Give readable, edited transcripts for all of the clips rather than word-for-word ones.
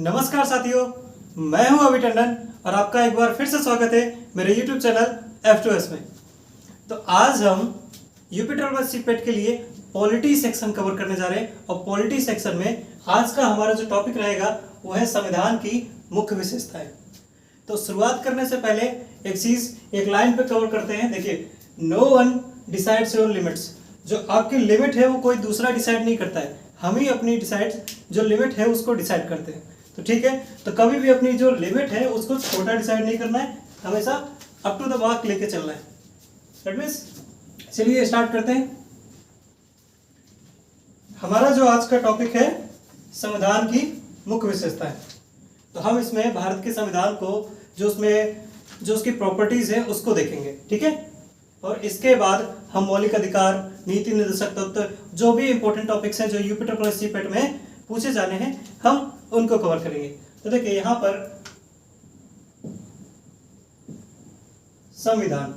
नमस्कार साथियों, मैं हूं अभी टंडन और आपका एक बार फिर से स्वागत है मेरे YouTube चैनल F2S में। तो आज हम यूपी ट्रिपल सीपेट के लिए पॉलिटी सेक्शन कवर करने जा रहे हैं और पॉलिटी सेक्शन में आज का हमारा जो टॉपिक रहेगा वो है संविधान की मुख्य विशेषताएं। तो शुरुआत करने से पहले एक चीज एक लाइन पे कवर करते हैं। देखिए, no one decides your limits. जो आपकी लिमिट है वो कोई दूसरा डिसाइड नहीं करता है, हम ही अपनी डिसाइड जो लिमिट है उसको डिसाइड करते हैं। तो ठीक है, तो कभी भी अपनी जो लिमिट है उसको छोटा डिसाइड नहीं करना है, हमेशा अप टू द मार्क लेके चलना है। दैट मींस चलिए स्टार्ट करते हैं। हमारा जो आज का टॉपिक है संविधान की मुख्य विशेषताएं। तो हम इसमें भारत के संविधान को जो उसकी प्रॉपर्टीज है उसको देखेंगे, ठीक है। और इसके बाद हम मौलिक अधिकार, नीति निर्देशक तत्व, जो भी इंपॉर्टेंट टॉपिक्स हैं जो यूपी ट्रिपल सीपेट में पूछे जाने हैं हम उनको कवर करेंगे। तो देखिए यहां पर संविधान,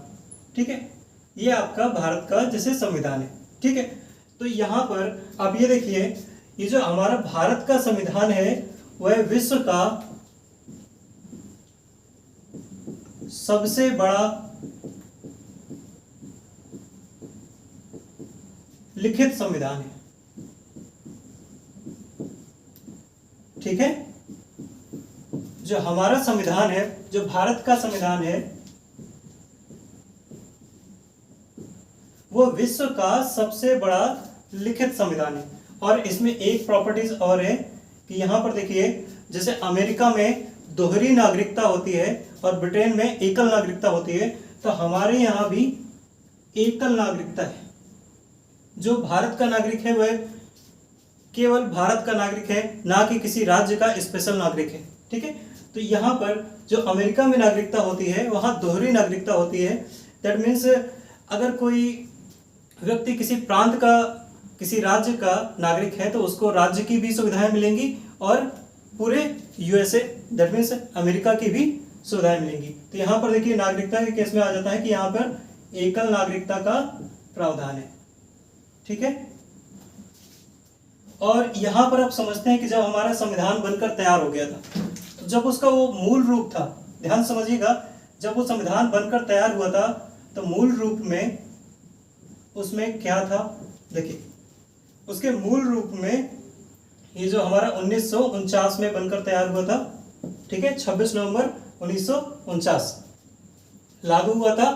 ठीक है, ये आपका भारत का जैसे संविधान है, ठीक है। तो यहां पर आप ये देखिए, ये जो हमारा भारत का संविधान है वह विश्व का सबसे बड़ा लिखित संविधान है, ठीक है। जो हमारा संविधान है, जो भारत का संविधान है, वो विश्व का सबसे बड़ा लिखित संविधान है। और इसमें एक प्रॉपर्टीज और है कि यहां पर देखिए, जैसे अमेरिका में दोहरी नागरिकता होती है और ब्रिटेन में एकल नागरिकता होती है, तो हमारे यहां भी एकल नागरिकता है। जो भारत का नागरिक है वह केवल भारत का नागरिक है, ना कि किसी राज्य का स्पेशल नागरिक है, ठीक है। तो यहाँ पर जो अमेरिका में नागरिकता होती है वहाँ दोहरी नागरिकता होती है। दैट मीन्स अगर कोई व्यक्ति किसी प्रांत का, किसी राज्य का नागरिक है तो उसको राज्य की भी सुविधाएं मिलेंगी और पूरे यूएसए दैट मीन्स अमेरिका की भी सुविधाएं मिलेंगी। तो यहाँ पर देखिए नागरिकता के केस में आ जाता है कि यहाँ पर एकल नागरिकता का प्रावधान है, ठीक है। और यहां पर आप समझते हैं कि जब हमारा संविधान बनकर तैयार हो गया था, तो जब उसका वो मूल रूप था, ध्यान समझिएगा, जब वो संविधान बनकर तैयार हुआ था तो मूल रूप में उसमें क्या था। देखिए, उसके मूल रूप में ये जो हमारा 1949 में बनकर तैयार हुआ था, ठीक है, 26 नवंबर 1949 लागू हुआ था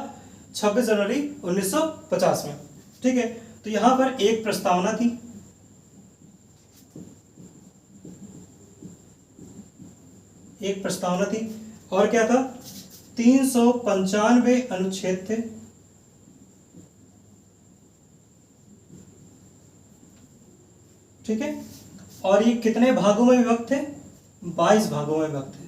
26 जनवरी 1950 में, ठीक है। तो यहां पर एक प्रस्तावना थी, एक प्रस्तावना थी और क्या था, 395 अनुच्छेद थे, ठीक है। और ये कितने भागों में विभक्त थे, 22 भागों में विभक्त थे,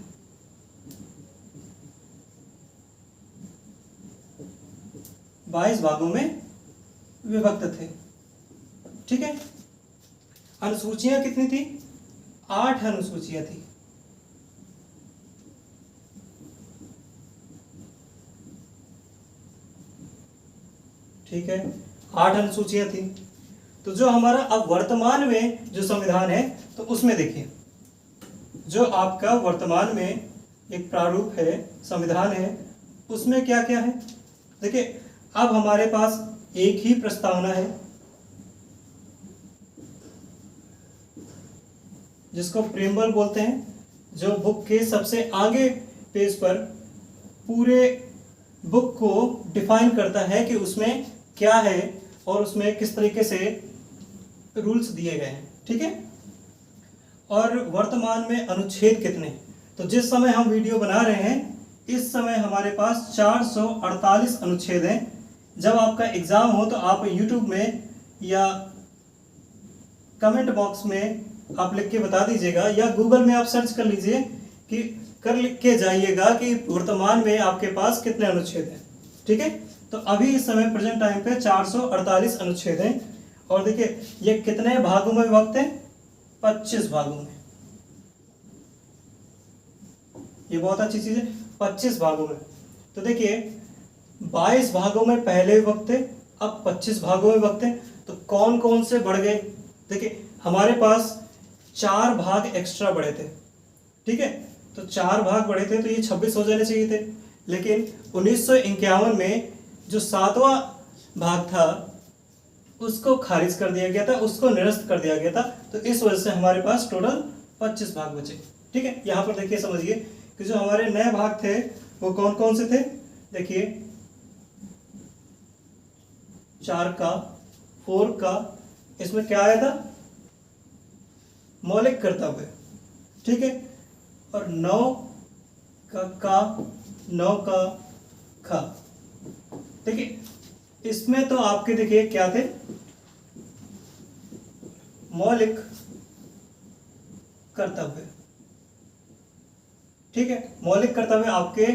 22 भागों में विभक्त थे, ठीक है। अनुसूचियां कितनी थी, 8 अनुसूचियां थी, ठीक है, 8 अनुसूचियां थी। तो जो हमारा अब वर्तमान में जो संविधान है तो उसमें देखिए, जो आपका वर्तमान में एक प्रारूप है, संविधान है, उसमें क्या क्या है। देखिए, अब हमारे पास एक ही प्रस्तावना है जिसको प्रीएम्बल बोलते हैं, जो बुक के सबसे आगे पेज पर पूरे बुक को डिफाइन करता है कि उसमें क्या है और उसमें किस तरीके से रूल्स दिए गए हैं, ठीक है। और वर्तमान में अनुच्छेद कितने, तो जिस समय हम वीडियो बना रहे हैं इस समय हमारे पास 448 अनुच्छेद हैं। जब आपका एग्जाम हो तो आप YouTube में या कमेंट बॉक्स में आप लिख के बता दीजिएगा, या गूगल में आप सर्च कर लीजिए कि लिख के जाइएगा कि वर्तमान में आपके पास कितने अनुच्छेद हैं, ठीक है। तो अभी इस समय प्रेजेंट टाइम पे 448 अनुच्छेद हैं। और देखिए ये कितने भागों में विभक्त है, 25 भागों में। ये बहुत अच्छी चीज है, 25 भागों में। तो देखिए 22 भागों में पहले विभक्त थे, अब 25 भागों में विभक्त हैं। तो कौन कौन से बढ़ गए, देखिए हमारे पास 4 भाग एक्स्ट्रा बढ़े थे, ठीक है, तो 4 भाग बढ़े थे तो ये 26 हो जाने चाहिए थे, लेकिन 1951 में जो 7वां भाग था उसको खारिज कर दिया गया था, उसको निरस्त कर दिया गया था, तो इस वजह से हमारे पास टोटल 25 भाग बचे। ठीक है, यहाँ पर देखिए समझिए कि जो हमारे नए भाग थे वो कौन कौन से थे। देखिए 4 का, 4 का, इसमें क्या आया था, मौलिक कर्तव्य। ठीक है, और 9 का 9 का खा। देखिए इसमें तो आपके देखिए क्या थे, मौलिक कर्तव्य। ठीक है, मौलिक कर्तव्य आपके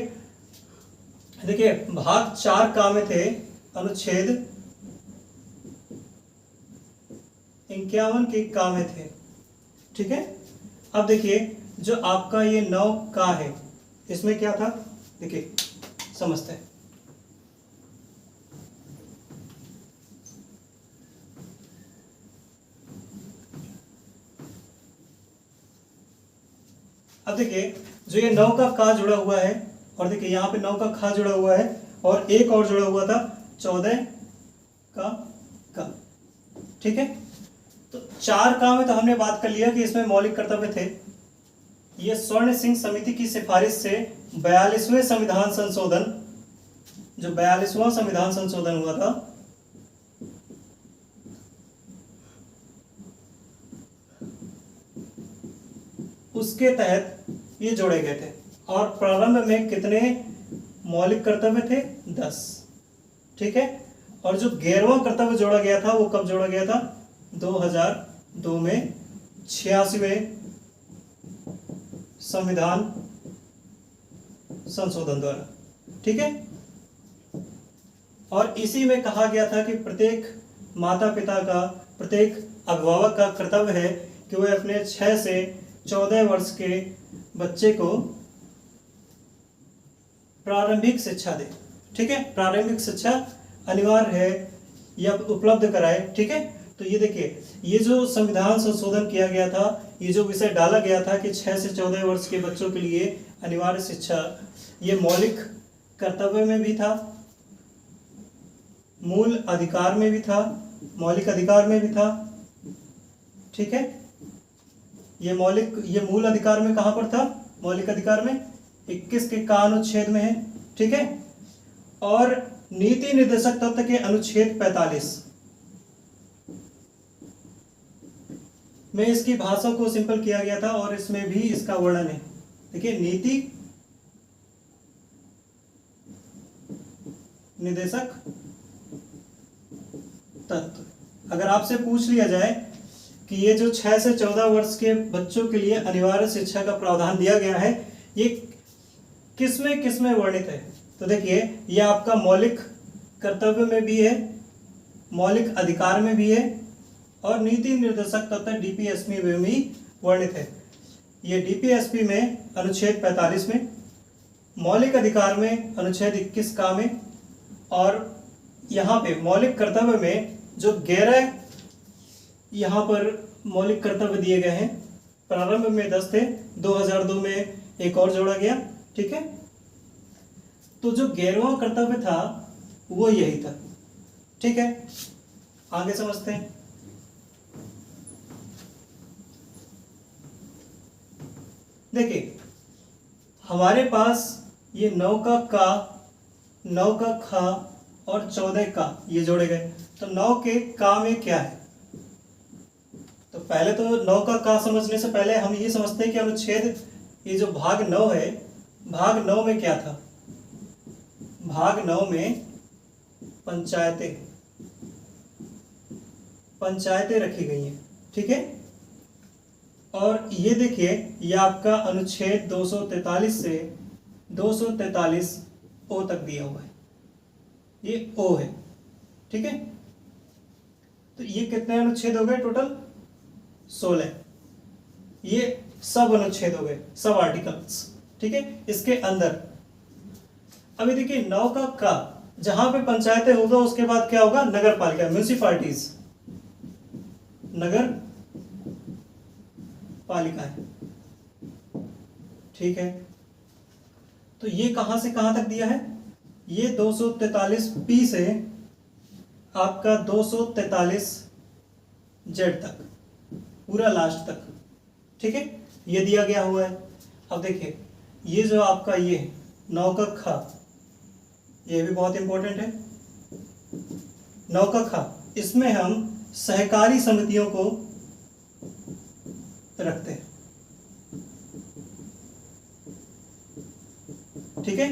देखिए भाग 4 का में थे अनुच्छेद 51 के का में थे। ठीक है, अब देखिए जो आपका ये 9 का है इसमें क्या था, देखिए समझते हैं। अब देखिए जो ये 9 का का जुड़ा हुआ है, और देखिए यहाँ पे 9 का खा जुड़ा हुआ है, और एक और जुड़ा हुआ था 14 का। ठीक है, तो 4 का में तो हमने बात कर लिया कि इसमें मौलिक कर्तव्य थे। ये स्वर्ण सिंह समिति की सिफारिश से 42वें संविधान संशोधन, जो 42वां संविधान संशोधन हुआ था, उसके तहत ये जोड़े गए थे। और प्रारंभ में कितने मौलिक कर्तव्य थे, 10। ठीक है, और जो 11वां कर्तव्य जोड़ा गया था वो कब जोड़ा गया था, 2002 में 86वें संविधान संशोधन द्वारा। ठीक है, और इसी में कहा गया था कि प्रत्येक माता पिता का, प्रत्येक अभिभावक का कर्तव्य है कि वह अपने 6 से 14 वर्ष के बच्चे को प्रारंभिक शिक्षा दे। ठीक है, प्रारंभिक शिक्षा अनिवार्य है या उपलब्ध कराए। ठीक है, तो ये देखिए ये जो संविधान संशोधन किया गया था, ये जो विषय डाला गया था कि 6 से 14 वर्ष के बच्चों के लिए अनिवार्य शिक्षा, ये मौलिक कर्तव्य में भी था, मूल अधिकार में भी था, मौलिक अधिकार में भी था। ठीक है, ये मूल अधिकार में कहां पर था, मौलिक अधिकार में 21 के का अनुच्छेद में है। ठीक है, और नीति निर्देशक तत्व के अनुच्छेद 45 में इसकी भाषा को सिंपल किया गया था, और इसमें भी इसका वर्णन है। देखिए नीति निर्देशक तत्व, अगर आपसे पूछ लिया जाए कि ये जो 6 से 14 वर्ष के बच्चों के लिए अनिवार्य शिक्षा का प्रावधान दिया गया है, ये किसमें वर्णित है, तो देखिए ये आपका मौलिक कर्तव्य में भी है, मौलिक अधिकार में भी है, और नीति निर्देशक तत्व डीपीएसपी में भी वर्णित है। ये डीपीएसपी में अनुच्छेद 45 में, मौलिक अधिकार में अनुच्छेद 21 का में, और यहाँ पे मौलिक कर्तव्य में जो 11 यहाँ पर मौलिक कर्तव्य दिए गए हैं, प्रारंभ में 10 थे, 2002 में एक और जोड़ा गया। ठीक है, तो जो 11वां कर्तव्य था वो यही था। ठीक है, आगे समझते हैं। देखिए हमारे पास ये 9 का 9 का खा और 14 का ये जोड़े गए, तो 9 के का में क्या है, तो पहले तो 9 का समझने से पहले हम ये समझते हैं कि अनुच्छेद, ये जो भाग 9 है, भाग 9 में क्या था, भाग 9 में पंचायतें रखी गई हैं। ठीक है, और ये देखिए ये आपका अनुच्छेद 243 से 243 ओ तक दिया हुआ है, ये ओ है। ठीक है, तो ये कितने अनुच्छेद हो गए टोटल, 16। ये सब अनुच्छेद हो गए, सब आर्टिकल्स। ठीक है, इसके अंदर अभी देखिए 9 का जहां पे पंचायतें होगा उसके बाद क्या होगा, नगर पालिका, म्यूनिसिपालिटीज, नगर पालिका है। ठीक है, तो ये कहां से कहां तक दिया है, ये 243 से आपका 243 जेड तक, पूरा लास्ट तक, ठीक है, ये दिया गया हुआ है। अब देखिए ये जो आपका ये 9 का खा, ये भी बहुत इंपॉर्टेंट है। 9 का खा, इसमें हम सहकारी समितियों को रखते हैं, ठीक है।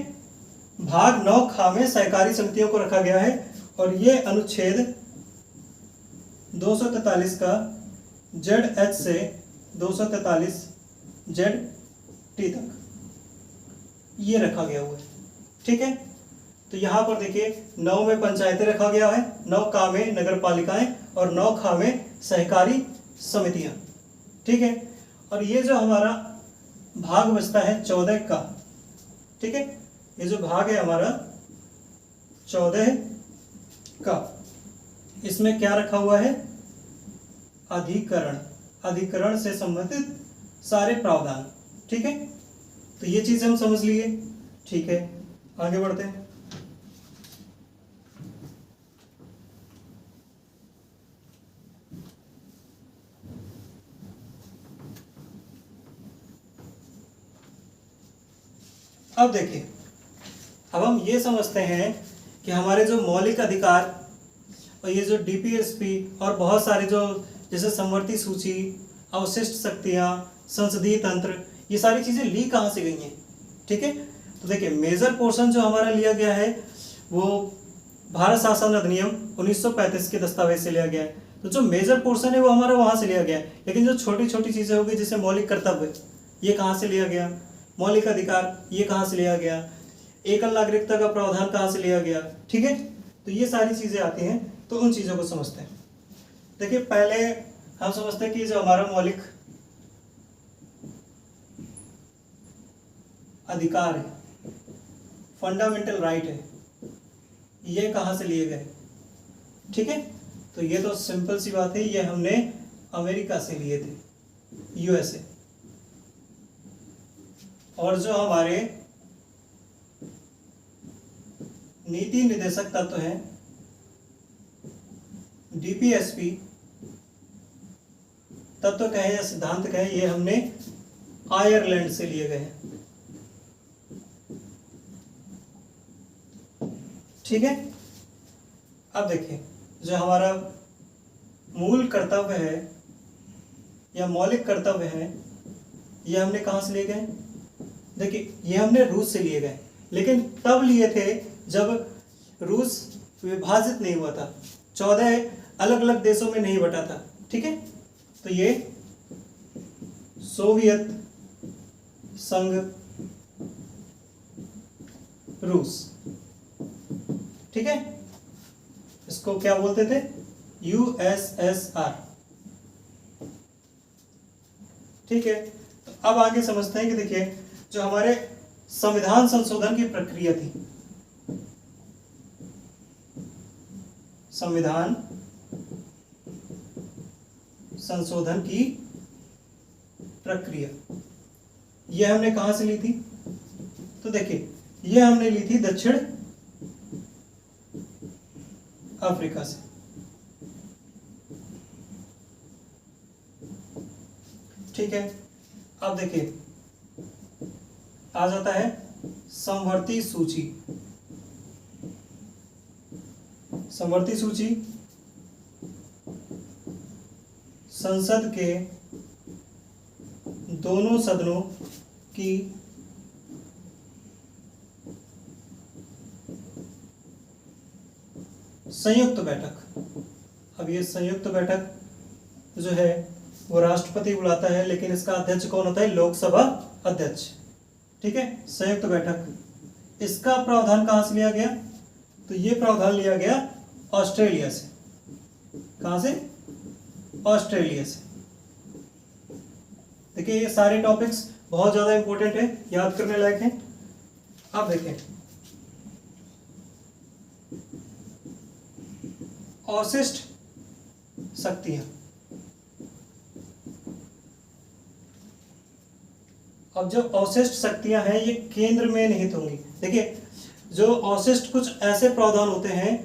भाग 9 खा में सहकारी समितियों को रखा गया है और ये अनुच्छेद 243 का जेड एच से 243 जेड टी तक ये रखा गया हुआ है, ठीक है। तो यहां पर देखिए 9 में पंचायतें रखा गया है, 9 का में नगर पालिकाएं और 9 खा में सहकारी समितियां, ठीक है। और ये जो हमारा भाग बचता है 14 का, ठीक है, ये जो भाग है हमारा 14 का, इसमें क्या रखा हुआ है, अधिकरण, अधिकरण से संबंधित सारे प्रावधान, ठीक है। तो ये चीज हम समझ लिए, ठीक है, आगे बढ़ते हैं। अब देखिए, अब हम ये समझते हैं कि हमारे जो मौलिक अधिकार और ये जो डीपीएसपी और बहुत सारे जो जैसे समवर्ती सूची, अवशिष्ट शक्तियां, संसदीय तंत्र, ये सारी चीजें ली कहाँ से गई हैं, ठीक है। तो देखिए मेजर पोर्शन जो हमारा लिया गया है वो भारत शासन अधिनियम 1935 के दस्तावेज से लिया गया है। तो जो मेजर पोर्शन है वो हमारा वहां से लिया गया है, लेकिन जो छोटी छोटी चीजें होगी जैसे मौलिक कर्तव्य, ये कहाँ से लिया गया, मौलिक अधिकार ये कहाँ से लिया गया, एकल नागरिकता का प्रावधान कहाँ से लिया गया, ठीक है। तो ये सारी चीजें आती हैं, तो उन चीजों को समझते हैं। देखिए पहले हम समझते हैं कि जो हमारा मौलिक अधिकार है, फंडामेंटल राइट है, ये कहाँ से लिए गए, ठीक है। तो ये तो सिंपल सी बात है, ये हमने अमेरिका से लिए थे, यूएसए। और जो हमारे नीति निर्देशक तत्व हैं डीपीएसपी तत्व कहे या सिद्धांत कहे, ये हमने आयरलैंड से लिए गए हैं, ठीक है। अब देखिए जो हमारा मूल कर्तव्य है या मौलिक कर्तव्य है, ये हमने कहाँ से लिए गए, देखिए ये हमने रूस से लिए गए, लेकिन तब लिए थे जब रूस विभाजित नहीं हुआ था, 14 अलग अलग देशों में नहीं बटा था, ठीक है। तो ये सोवियत संघ रूस, ठीक है, इसको क्या बोलते थे, यूएसएसआर, ठीक है। तो अब आगे समझते हैं कि देखिए जो हमारे संविधान संशोधन की प्रक्रिया थी, संविधान संशोधन की प्रक्रिया, ये हमने कहां से ली थी, तो देखिए ये हमने ली थी दक्षिण अफ्रीका से, ठीक है। अब देखिए आ जाता है समवर्ती सूची, समवर्ती सूची संसद के दोनों सदनों की संयुक्त बैठक। अब ये संयुक्त बैठक जो है वो राष्ट्रपति बुलाता है, लेकिन इसका अध्यक्ष कौन होता है, लोकसभा अध्यक्ष, ठीक है। संयुक्त बैठक, इसका प्रावधान कहां से लिया गया, तो ये प्रावधान लिया गया ऑस्ट्रेलिया से, कहां से, ऑस्ट्रेलिया से। देखिए ये सारे टॉपिक्स बहुत ज्यादा इंपॉर्टेंट है, याद करने लायक है। अब देखें अवशिष्ट शक्तियां, अब जो अवशिष्ट शक्तियां हैं ये केंद्र में निहित होंगी। देखिए जो अवशिष्ट कुछ ऐसे प्रावधान होते हैं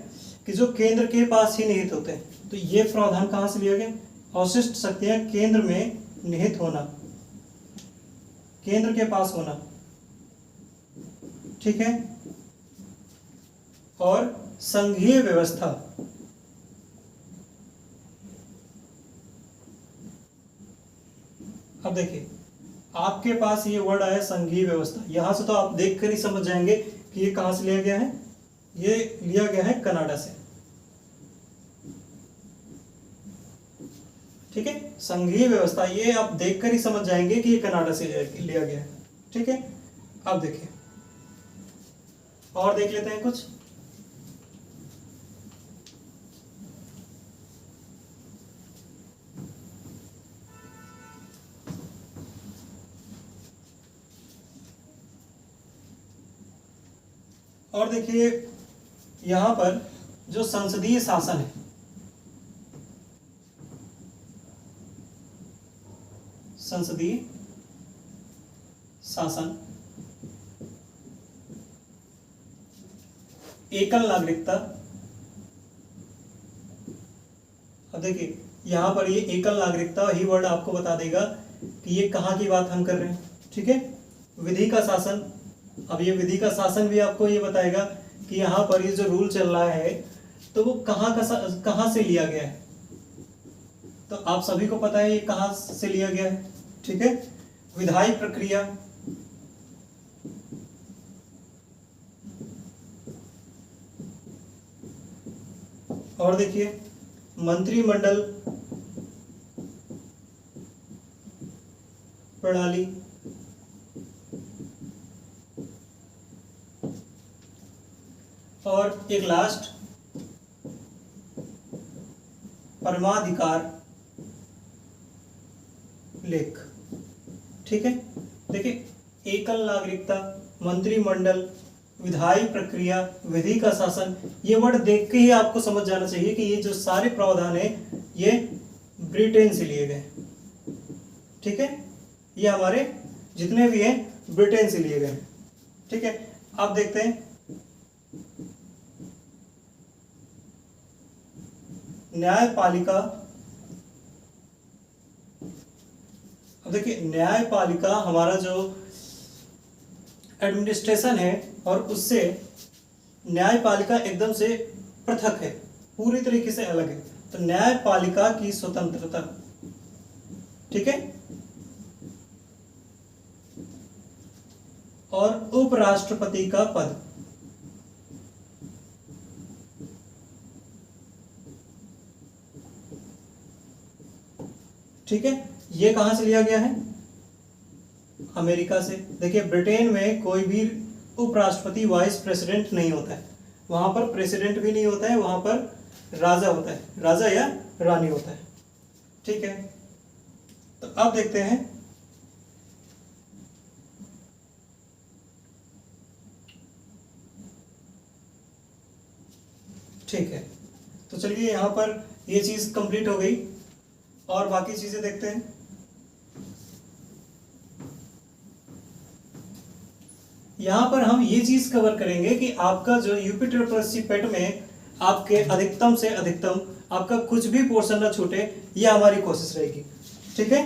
कि जो केंद्र के पास ही निहित होते हैं, तो ये प्रावधान कहाँ से लिया गया? अवशिष्ट शक्तियां केंद्र में निहित होना, केंद्र के पास होना, ठीक है। और संघीय व्यवस्था, अब देखिए आपके पास ये वर्ड आया संघीय व्यवस्था, यहां से तो आप देखकर ही समझ जाएंगे कि ये कहां से लिया गया है। ये लिया गया है कनाडा से, ठीक है। संघीय व्यवस्था ये आप देखकर ही समझ जाएंगे कि ये कनाडा से लिया गया है, ठीक है। अब देखिए और देख लेते हैं कुछ। और देखिए यहां पर जो संसदीय शासन है, संसदीय शासन, एकल नागरिकता। अब देखिए यहां पर ये एकल नागरिकता ही वर्ड आपको बता देगा कि ये कहां की बात हम कर रहे हैं, ठीक है। विधि का शासन, अब ये विधि का शासन भी आपको ये बताएगा कि यहाँ पर ये जो रूल चल रहा है तो वो कहाँ से लिया गया है। तो आप सभी को पता है ये कहाँ से लिया गया है, ठीक है। विधायी प्रक्रिया, और देखिए मंत्रिमंडल प्रणाली, और एक लास्ट परमाधिकार लेख, ठीक है। देखिए एकल नागरिकता, मंत्रिमंडल, विधायी प्रक्रिया, विधि का शासन, ये वर्ड देख के ही आपको समझ जाना चाहिए कि ये जो सारे प्रावधान है ये ब्रिटेन से लिए गए, ठीक है। ये हमारे जितने भी हैं ब्रिटेन से लिए गए, ठीक है। अब देखते हैं न्यायपालिका। अब देखिए न्यायपालिका हमारा जो एडमिनिस्ट्रेशन है और उससे न्यायपालिका एकदम से पृथक है, पूरी तरीके से अलग है। तो न्यायपालिका की स्वतंत्रता, ठीक है। और उपराष्ट्रपति का पद, ठीक है। ये कहां से लिया गया है? अमेरिका से। देखिए ब्रिटेन में कोई भी उपराष्ट्रपति वाइस प्रेसिडेंट नहीं होता है, वहां पर प्रेसिडेंट भी नहीं होता है, वहां पर राजा होता है, राजा या रानी होता है, ठीक है। तो अब देखते हैं ठीक है। तो चलिए यहां पर ये चीज कंप्लीट हो गई और बाकी चीजें देखते हैं। यहां पर हम ये चीज कवर करेंगे कि आपका जो यूपी ट्रिपल पेट में आपके अधिकतम से अधिकतम आपका कुछ भी पोर्शन ना छूटे, ये हमारी कोशिश रहेगी, ठीक है।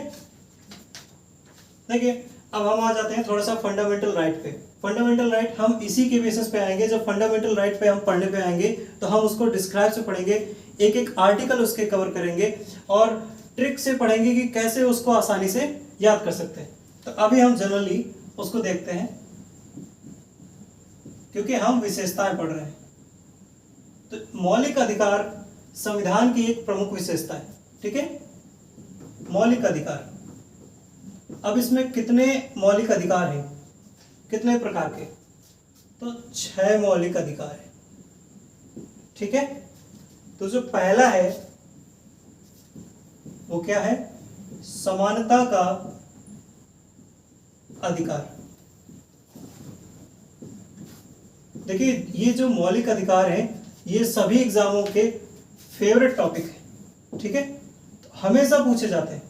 देखिए अब हम आ जाते हैं थोड़ा सा फंडामेंटल राइट पे। फंडामेंटल राइट हम इसी के बेसिस पे आएंगे, जब फंडामेंटल राइट पे हम पढ़ने पे आएंगे तो हम उसको डिस्क्राइब से पढ़ेंगे, एक एक आर्टिकल उसके कवर करेंगे और ट्रिक से पढ़ेंगे कि कैसे उसको आसानी से याद कर सकते हैं। तो अभी हम जनरली उसको देखते हैं क्योंकि हम विशेषताएं पढ़ रहे हैं। तो मौलिक अधिकार संविधान की एक प्रमुख विशेषता है, ठीक है। मौलिक अधिकार, अब इसमें कितने मौलिक अधिकार हैं, कितने प्रकार के? तो 6 मौलिक अधिकार है, ठीक है। तो जो पहला है वो क्या है? समानता का अधिकार। देखिए ये जो मौलिक अधिकार हैं ये सभी एग्जामों के फेवरेट टॉपिक है, ठीक है। तो हमेशा पूछे जाते हैं,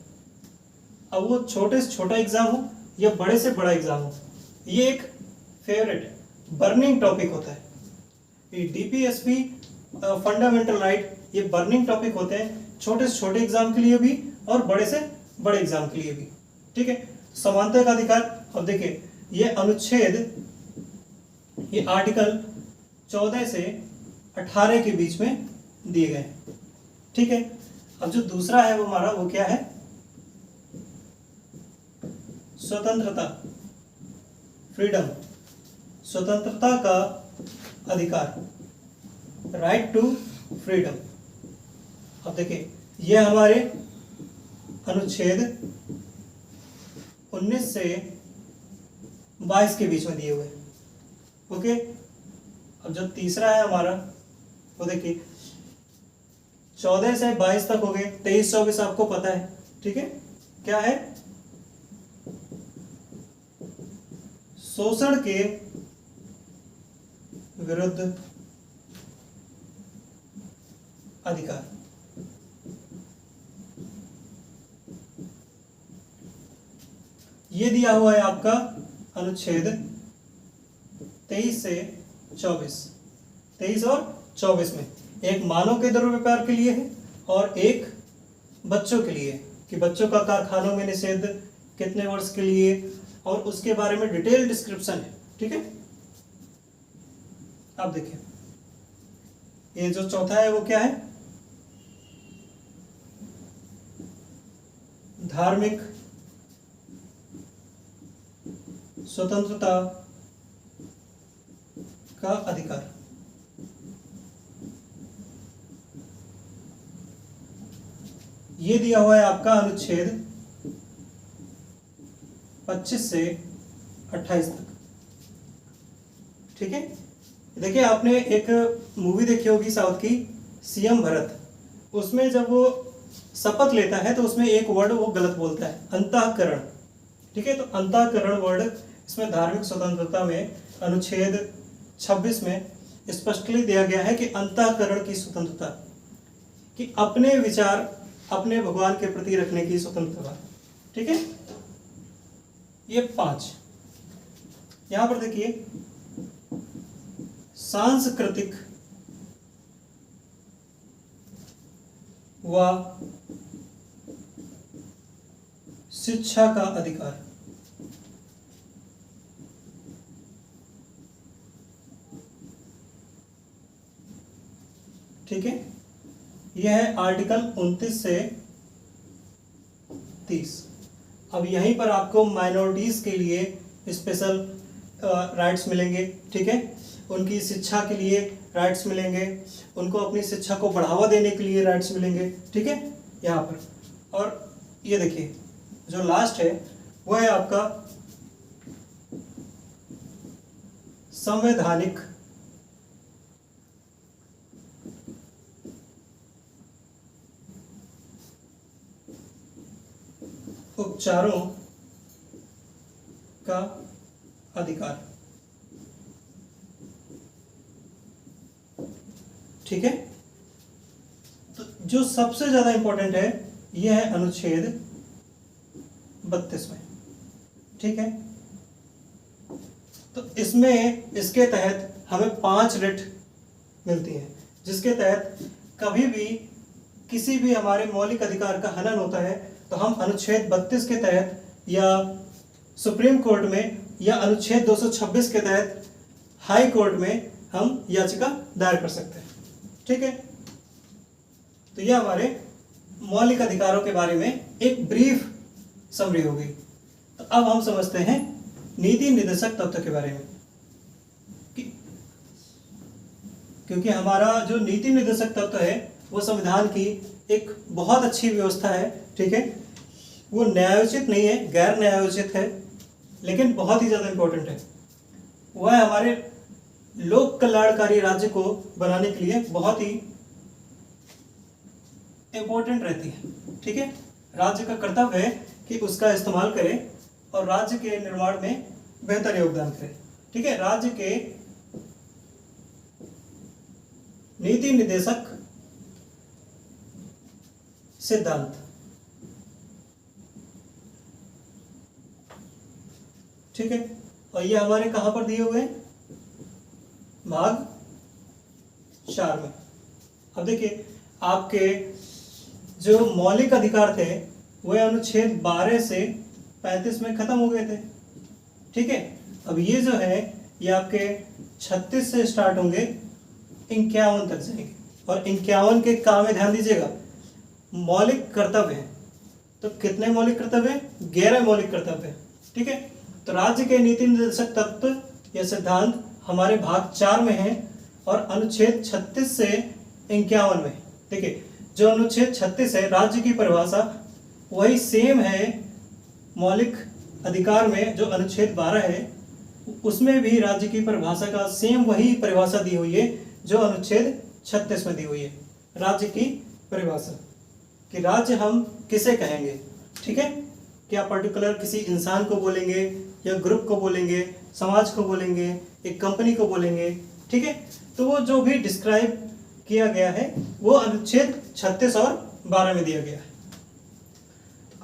अब वो छोटे से छोटा एग्जाम हो या बड़े से बड़ा एग्जाम हो, ये एक फेवरेट बर्निंग टॉपिक होता है। ये डीपीएसपी फंडामेंटल राइट, ये बर्निंग टॉपिक होते हैं छोटे से छोटे एग्जाम के लिए भी और बड़े से बड़े एग्जाम के लिए भी। ठीक है, समानता का अधिकार, अब देखिए ये अनुच्छेद, ये आर्टिकल 14 से 18 के बीच में दिए गए। ठीक है, अब जो दूसरा है वो हमारा वो क्या है, स्वतंत्रता, फ्रीडम, स्वतंत्रता का अधिकार, राइट टू फ्रीडम। अब देखिए ये हमारे अनुच्छेद 19 से 22 के बीच में दिए हुए। ओके, अब जो तीसरा है हमारा वो देखिए 14 से 22 तक हो गए, 23 24 आपको पता है। ठीक है, क्या है, शोषण के विरुद्ध अधिकार। ये दिया हुआ है आपका अनुच्छेद 23 से 24, 23 और 24 में। एक मानव के दुर्व्यवहार के लिए है और एक बच्चों के लिए, कि बच्चों का कारखानों में निषेध कितने वर्ष के लिए, और उसके बारे में डिटेल डिस्क्रिप्शन है। ठीक है, अब देखिए ये जो चौथा है वो क्या है, धार्मिक स्वतंत्रता का अधिकार। ये दिया हुआ है आपका अनुच्छेद 25 से 28 तक। ठीक है, देखिए आपने एक मूवी देखी होगी साउथ की, सीएम भरत, उसमें जब वो शपथ लेता है तो उसमें एक वर्ड वो गलत बोलता है, अंतःकरण। ठीक है, तो अंतःकरण वर्ड इसमें धार्मिक स्वतंत्रता में अनुच्छेद 26 में स्पष्टली दिया गया है कि अंतःकरण की स्वतंत्रता, कि अपने विचार अपने भगवान के प्रति रखने की स्वतंत्रता। ठीक है, ये 5। यहां पर देखिए सांस्कृतिक व शिक्षा का अधिकार। ठीक है, यह है आर्टिकल 29 से 30। अब यहीं पर आपको माइनॉरिटीज के लिए स्पेशल राइट्स मिलेंगे। ठीक है, उनकी शिक्षा के लिए राइट्स मिलेंगे, उनको अपनी शिक्षा को बढ़ावा देने के लिए राइट्स मिलेंगे। ठीक है, यहाँ पर, और ये देखिए जो लास्ट है वो है आपका संवैधानिक उपचारों का अधिकार। ठीक है, तो जो सबसे ज्यादा इंपॉर्टेंट है यह है अनुच्छेद 32 में। ठीक है, तो इसमें, इसके तहत हमें 5 रिट मिलती हैं, जिसके तहत कभी भी किसी भी हमारे मौलिक अधिकार का हनन होता है तो हम अनुच्छेद 32 के तहत, या सुप्रीम कोर्ट में, या अनुच्छेद 226 के तहत हाई कोर्ट में हम याचिका दायर कर सकते हैं। ठीक है, तो यह हमारे मौलिक अधिकारों के बारे में एक ब्रीफ समरी हो गई। तो अब हम समझते हैं नीति निर्देशक तत्व के बारे में, क्योंकि हमारा जो नीति निर्देशक तत्व है वो संविधान की एक बहुत अच्छी व्यवस्था है। ठीक है, वो न्यायोचित नहीं है, गैर न्यायोचित है, लेकिन बहुत ही ज्यादा इंपॉर्टेंट है। वह हमारे लोक कल्याणकारी राज्य को बनाने के लिए बहुत ही इंपॉर्टेंट रहती है। ठीक है, राज्य का कर्तव्य है कि उसका इस्तेमाल करे और राज्य के निर्माण में बेहतर योगदान करे। ठीक है, राज्य के नीति निर्देशक सिद्धांत। ठीक है, और ये हमारे कहाँ पर दिए हुए हैं, भाग 4 में। अब देखिए आपके जो मौलिक अधिकार थे वह अनुच्छेद 12 से 35 में खत्म हो गए थे। ठीक है, अब ये जो है ये आपके 36 से स्टार्ट होंगे 51 तक जाएंगे, और 51 के काम में ध्यान दीजिएगा, मौलिक कर्तव्य है। तो कितने मौलिक कर्तव्य है, 11 मौलिक कर्तव्य है। ठीक है, तो राज्य के नीति निर्देशक तत्व या सिद्धांत हमारे भाग 4 में है और अनुच्छेद 36 से 51 में। देखिए जो अनुच्छेद 36 है राज्य की परिभाषा वही सेम है मौलिक अधिकार में, जो अनुच्छेद 12 है उसमें भी राज्य की परिभाषा का सेम वही परिभाषा दी हुई है जो अनुच्छेद 36 में दी हुई है। राज्य की परिभाषा कि राज्य हम किसे कहेंगे, ठीक है, क्या पर्टिकुलर किसी इंसान को बोलेंगे या ग्रुप को बोलेंगे, समाज को बोलेंगे, एक कंपनी को बोलेंगे। ठीक है, तो वो जो भी डिस्क्राइब किया गया है वो अनुच्छेद 36 और 12 में दिया गया है।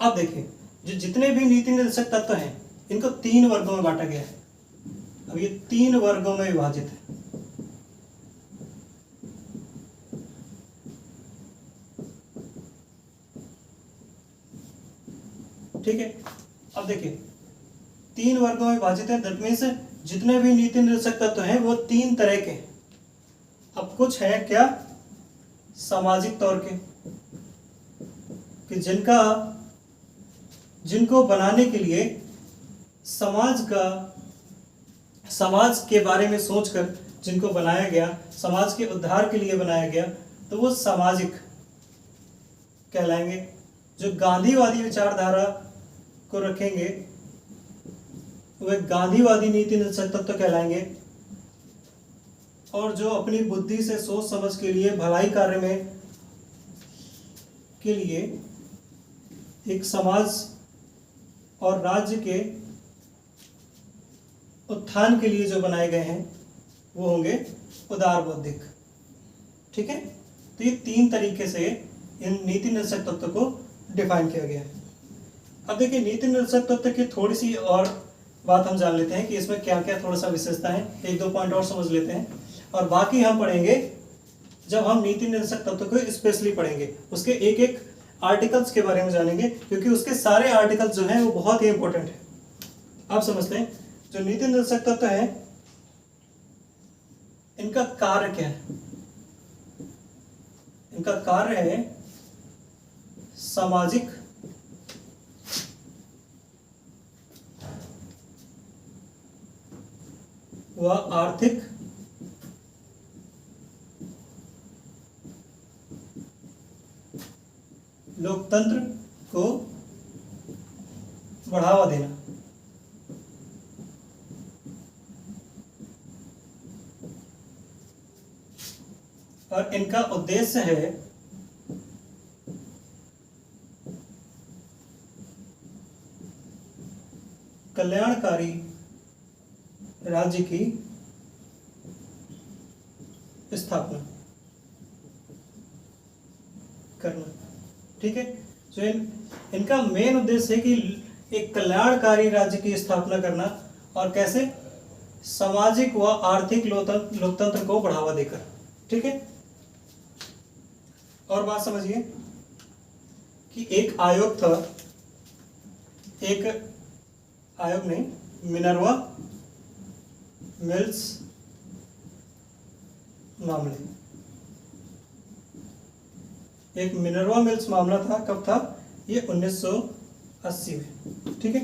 अब देखिए जो जितने भी नीति निर्देशक तत्व हैं इनको 3 वर्गों में बांटा गया है। अब ये 3 वर्गों में विभाजित है। ठीक है, अब देखिए 3 वर्गों में विभाजित है, दैट मीन्स जितने भी नीति निर्देशक तत्व हैं वो 3 तरह के। अब कुछ है क्या सामाजिक तौर के, कि जिनको बनाने के लिए समाज के बारे में सोचकर जिनको बनाया गया, समाज के उद्धार के लिए बनाया गया, तो वो सामाजिक कहलाएंगे। जो गांधीवादी विचारधारा को रखेंगे वे गांधीवादी नीति निर्देशक तत्व कहलाएंगे, और जो अपनी बुद्धि से सोच समझ के लिए भलाई कार्य में के लिए एक समाज और राज्य के उत्थान के लिए जो बनाए गए हैं वो होंगे उदार बौद्धिक। ठीक है, तो ये 3 तरीके से इन नीति निर्देशक तत्व को डिफाइन किया गया है। अब देखिए नीति निर्देशक तत्व की थोड़ी सी और बात हम जान लेते हैं कि इसमें क्या क्या थोड़ा सा विशेषता है, 1-2 पॉइंट और समझ लेते हैं, और बाकी हम पढ़ेंगे जब हम नीति निर्देशक तत्व को स्पेशली पढ़ेंगे, उसके एक एक आर्टिकल्स के बारे में जानेंगे, क्योंकि उसके सारे आर्टिकल्स जो हैं वो बहुत ही इंपॉर्टेंट है। आप समझते हैं जो नीति निर्देशक तत्व है इनका कार्य क्या है, इनका कार्य है सामाजिक व आर्थिक लोकतंत्र को बढ़ावा देना। और इनका उद्देश्य है कल्याणकारी राज्य की स्थापना करना। ठीक है, जो इनका मेन उद्देश्य है कि एक कल्याणकारी राज्य की स्थापना करना, और कैसे, सामाजिक व आर्थिक लोकतंत्र को बढ़ावा देकर। ठीक है, और बात समझिए कि एक आयोग था, एक आयोग नहीं, मिनर्वा मिल्स मामले, एक मिनर्वा मिल्स मामला था। कब था ये? 1980 में। ठीक है,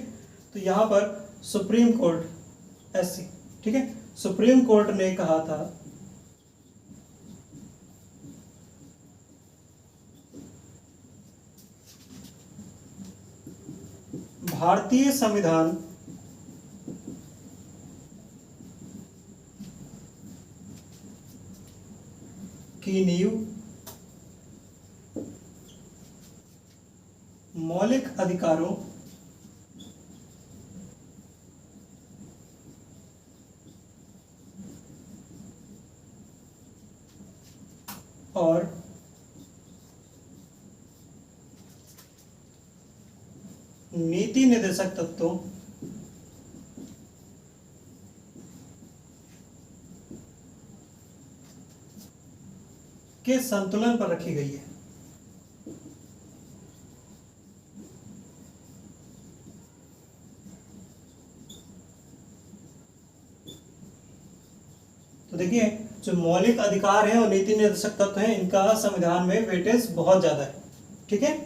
तो यहाँ पर सुप्रीम कोर्ट एससी, ठीक है, सुप्रीम कोर्ट ने कहा था भारतीय संविधान की नींव मौलिक अधिकारों और नीति निर्देशक तत्वों के संतुलन पर रखी गई है। तो देखिए, जो मौलिक अधिकार है और नीति निर्देशक तत्व हैं, इनका संविधान में वेटेज बहुत ज्यादा है। ठीक है,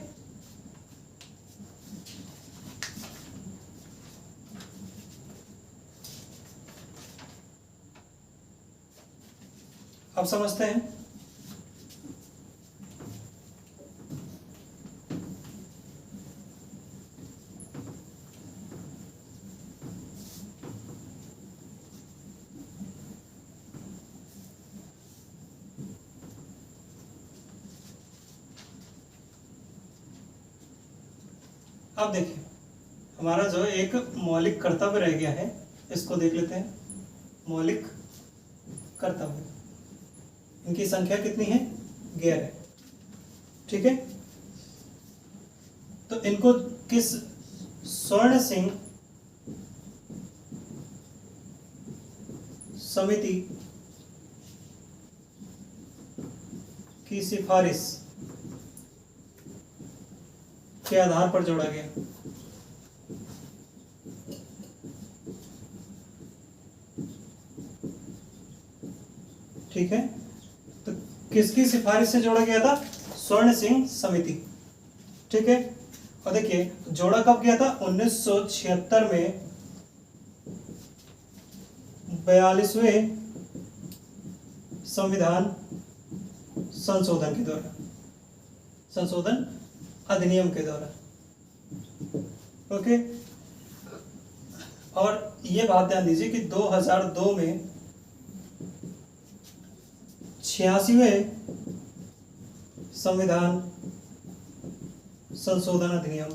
अब समझते हैं। अब देखिए, हमारा जो एक मौलिक कर्तव्य रह गया है, इसको देख लेते हैं। मौलिक कर्तव्य, इनकी संख्या कितनी है? 11। ठीक है, तो इनको किस स्वर्ण सिंह समिति की सिफारिश के आधार पर जोड़ा गया? ठीक है, तो किसकी सिफारिश से जोड़ा गया था? स्वर्ण सिंह समिति। ठीक है, और देखिए जोड़ा कब गया था? 1976 में 42वें संविधान संशोधन के द्वारा, संशोधन अधिनियम के द्वारा। ओके, और ये बात ध्यान दीजिए कि 2002 में 86वें संविधान संशोधन अधिनियम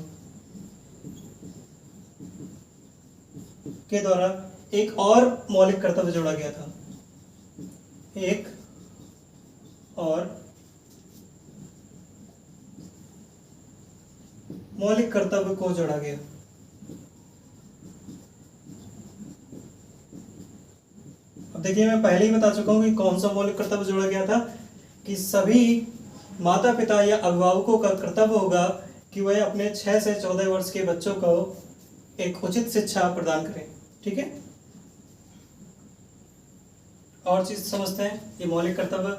के द्वारा एक और मौलिक कर्तव्य जोड़ा गया था। एक और मौलिक कर्तव्य को जोड़ा गया। अब देखिए, मैं पहले ही बता चुका हूं कि कौन सा मौलिक कर्तव्य जोड़ा गया था, कि सभी माता पिता या अभिभावकों का कर्तव्य होगा कि वह अपने 6 से 14 वर्ष के बच्चों को एक उचित शिक्षा प्रदान करें। ठीक है, और चीज समझते हैं, ये मौलिक कर्तव्य।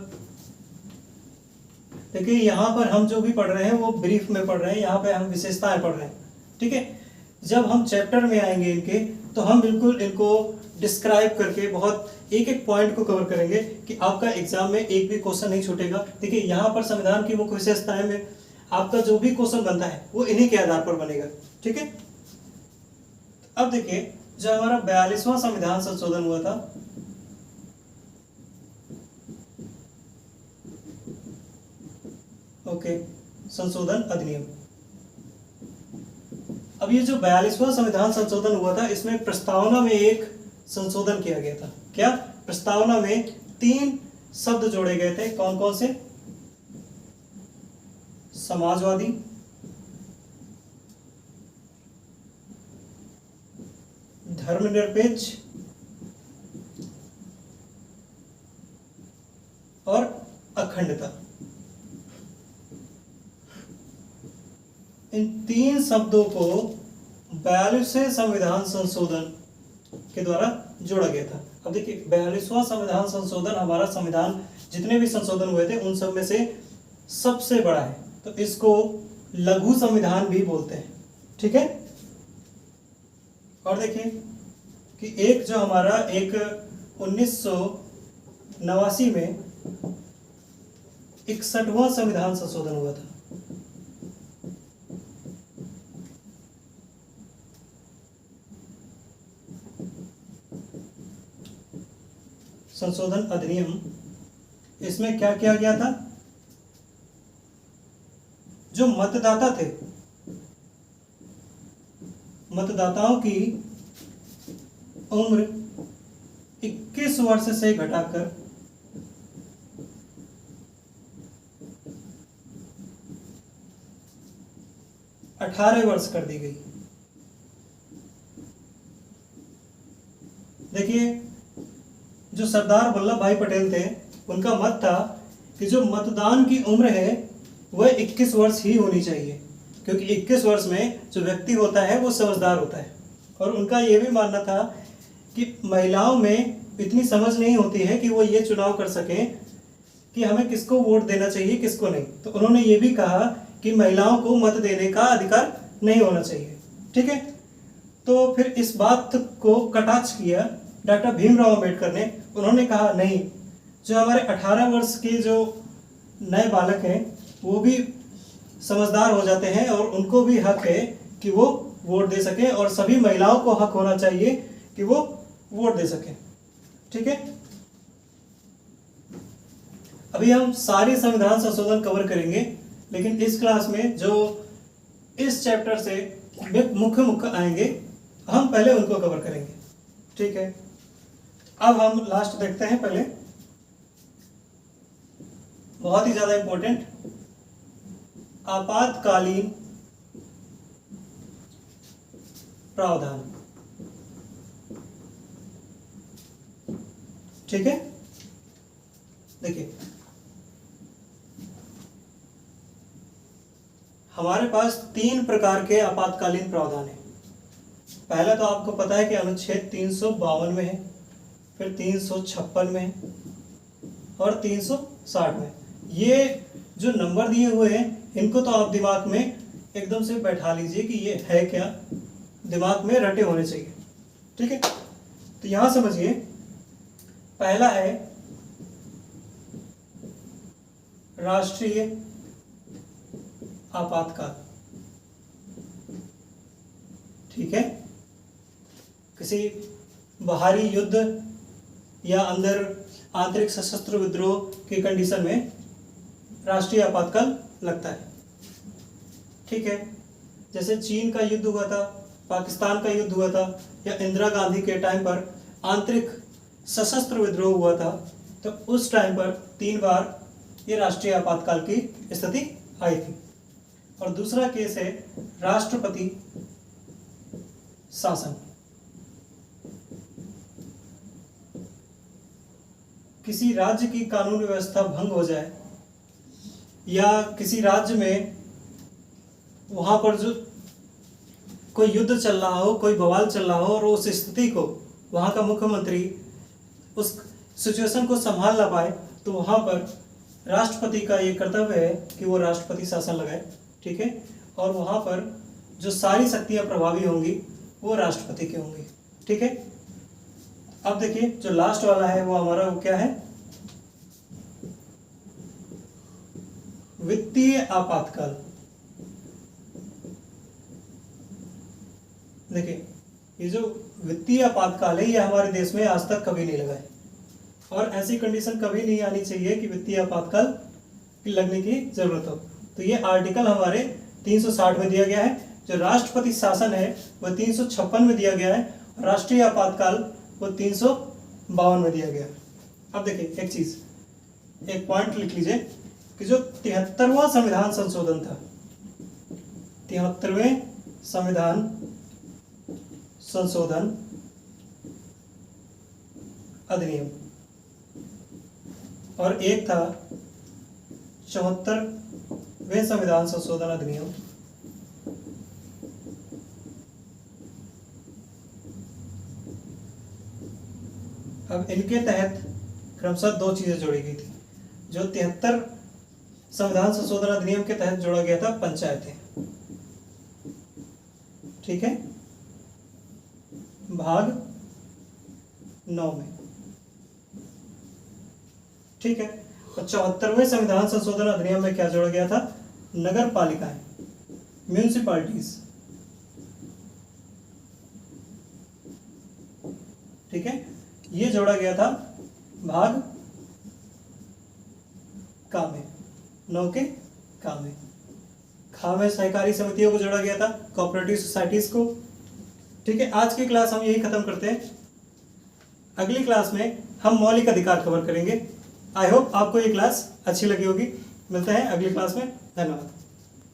देखिए, यहाँ पर हम जो भी पढ़ रहे हैं वो ब्रीफ में पढ़ रहे हैं, यहाँ पे हम विशेषताएं पढ़ रहे हैं। ठीक है, जब हम चैप्टर में आएंगे इनके, तो हम बिल्कुल इनको डिस्क्राइब करके बहुत एक एक पॉइंट को कवर करेंगे कि आपका एग्जाम में एक भी क्वेश्चन नहीं छूटेगा। देखिए, यहाँ पर संविधान की मुख्य विशेषताएं में आपका जो भी क्वेश्चन बनता है वो इन्हीं के आधार पर बनेगा। ठीक है, अब देखिए, जो हमारा 42वां संविधान संशोधन हुआ था, ओके, संशोधन अधिनियम। अब ये जो 42वां संविधान संशोधन हुआ था, इसमें प्रस्तावना में एक संशोधन किया गया था। क्या? प्रस्तावना में 3 शब्द जोड़े गए थे। कौन कौन से? समाजवादी, धर्मनिरपेक्ष और अखंडता। इन 3 शब्दों को 42वें संविधान संशोधन के द्वारा जोड़ा गया था। अब देखिए, 42वां संविधान संशोधन हमारा संविधान जितने भी संशोधन हुए थे उन सब में से सबसे बड़ा है, तो इसको लघु संविधान भी बोलते हैं। ठीक है, और देखिए कि एक जो हमारा एक 1989 में 61वां संविधान संशोधन हुआ था। संशोधन अधिनियम, इसमें क्या किया गया था? जो मतदाता थे, मतदाताओं की उम्र 21 वर्ष से घटाकर 18 वर्ष कर दी गई। देखिए, जो सरदार वल्लभ भाई पटेल थे, उनका मत था कि जो मतदान की उम्र है वह 21 वर्ष ही होनी चाहिए, क्योंकि 21 वर्ष में जो व्यक्ति होता है वो समझदार होता है। और उनका ये भी मानना था कि महिलाओं में इतनी समझ नहीं होती है कि वो ये चुनाव कर सकें कि हमें किसको वोट देना चाहिए किसको नहीं। तो उन्होंने ये भी कहा कि महिलाओं को मत देने का अधिकार नहीं होना चाहिए। ठीक है, तो फिर इस बात को कटाक्ष किया डॉक्टर भीमराव अंबेडकर ने। उन्होंने कहा नहीं, जो हमारे 18 वर्ष के जो नए बालक हैं वो भी समझदार हो जाते हैं और उनको भी हक है कि वो वोट दे सकें, और सभी महिलाओं को हक होना चाहिए कि वो वोट दे सकें। ठीक है, अभी हम सारे संविधान संशोधन कवर करेंगे, लेकिन इस क्लास में जो इस चैप्टर से मुख्य आएंगे हम पहले उनको कवर करेंगे। ठीक है, अब हम लास्ट देखते हैं। पहले बहुत ही ज्यादा इंपॉर्टेंट, आपातकालीन प्रावधान। ठीक है, देखिए हमारे पास 3 प्रकार के आपातकालीन प्रावधान है। पहला तो आपको पता है कि अनुच्छेद 352 में है, फिर 356 में है और 360 में। ये जो नंबर दिए हुए हैं इनको तो आप दिमाग में एकदम से बैठा लीजिए कि ये है क्या, दिमाग में रटे होने चाहिए। ठीक है, तो यहां समझिए, पहला है राष्ट्रीय आपातकाल। ठीक है, किसी बाहरी युद्ध या अंदर आंतरिक सशस्त्र विद्रोह की कंडीशन में राष्ट्रीय आपातकाल लगता है। ठीक है, जैसे चीन का युद्ध हुआ था, पाकिस्तान का युद्ध हुआ था, या इंदिरा गांधी के टाइम पर आंतरिक सशस्त्र विद्रोह हुआ था, तो उस टाइम पर 3 बार ये राष्ट्रीय आपातकाल की स्थिति आई थी। और दूसरा केस है राष्ट्रपति शासन। किसी राज्य की कानून व्यवस्था भंग हो जाए या किसी राज्य में वहां पर जो कोई युद्ध चल रहा हो, कोई बवाल चल रहा हो, और उस स्थिति को वहां का मुख्यमंत्री उस सिचुएशन को संभाल ना पाए, तो वहां पर राष्ट्रपति का ये कर्तव्य है कि वो राष्ट्रपति शासन लगाए। ठीक है, और वहां पर जो सारी शक्तियां प्रभावी होंगी वो राष्ट्रपति की होंगी। ठीक है, अब देखिए जो लास्ट वाला है वो हमारा वो क्या है, वित्तीय आपातकाल। देखिए ये जो वित्तीय आपातकाल है ये हमारे देश में आज तक कभी नहीं लगा है, और ऐसी कंडीशन कभी नहीं आनी चाहिए कि वित्तीय आपातकाल लगने की जरूरत हो। तो ये आर्टिकल हमारे 360 में दिया गया है। जो राष्ट्रपति शासन है वह 356 में दिया गया है, राष्ट्रीय आपातकाल वो 352 में दिया गया है। अब देखिए एक चीज, एक पॉइंट लिख लीजिए कि जो 73वां संविधान संशोधन था, 73वें संविधान संशोधन अधिनियम, और एक था 74वें संविधान संशोधन अधिनियम। अब इनके तहत क्रमशः 2 चीजें जोड़ी गई थी। जो 73 संविधान संशोधन अधिनियम के तहत जोड़ा गया था पंचायतें। ठीक है, भाग 9 में। ठीक है, और 74वें संविधान संशोधन अधिनियम में क्या जोड़ा गया था, नगर पालिकाएं, म्यूनिसिपैलिटीज। ठीक है, ये जोड़ा गया था भाग का में, 9 के का में। खा में सहकारी समितियों को जोड़ा गया था, कोऑपरेटिव सोसाइटीज को। ठीक है, आज की क्लास हम यही खत्म करते हैं। अगली क्लास में हम मौलिक अधिकार कवर करेंगे। आई होप आपको ये क्लास अच्छी लगी होगी। मिलते हैं अगली क्लास में। धन्यवाद।